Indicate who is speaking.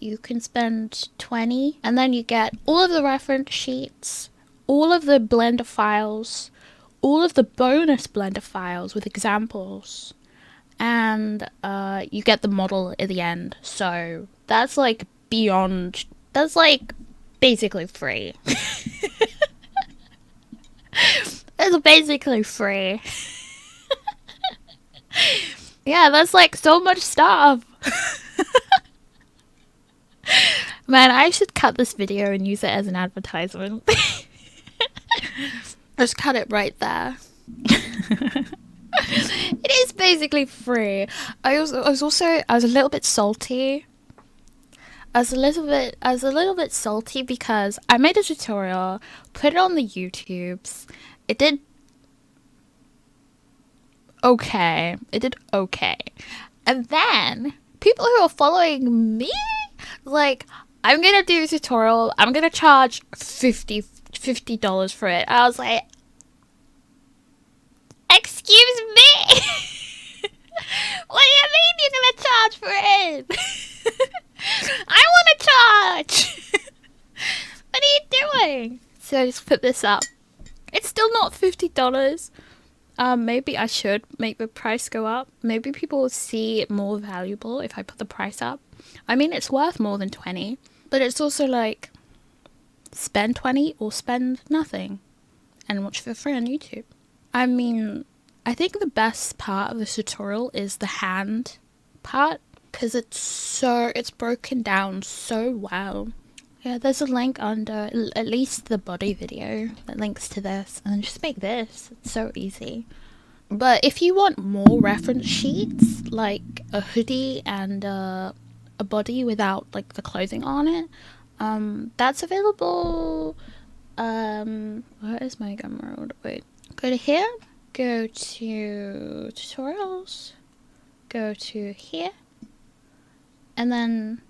Speaker 1: you can spend 20 and then you get all of the reference sheets, all of the Blender files, all of the bonus Blender files with examples, and you get the model at the end. So that's like beyond, that's like basically free. It's basically free. Yeah, that's like so much stuff. Man, I should cut this video and use it as an advertisement. Just cut it right there. It is basically free. I was a little bit salty. I was a little bit salty because I made a tutorial, put it on the YouTubes. It did okay. It did okay. And then people who are following me, like, I'm gonna do a tutorial, I'm gonna charge $50 for it. I was like, excuse me? What do you mean you're gonna charge for it? I wanna charge! What are you doing? So I just put this up. It's still not $50. Maybe I should make the price go up. Maybe people will see it more valuable if I put the price up. I mean, it's worth more than 20, but it's also like, spend 20 or spend nothing and watch for free on YouTube. I mean, I think the best part of the tutorial is the hand part, because it's broken down so well. Yeah, there's a link under at least the body video that links to this, and then just make this. It's so easy. But if you want more reference sheets, like a hoodie and a body without like the clothing on it, that's available. Where is my Gumroad? Wait, go to here, go to tutorials, go to here, and then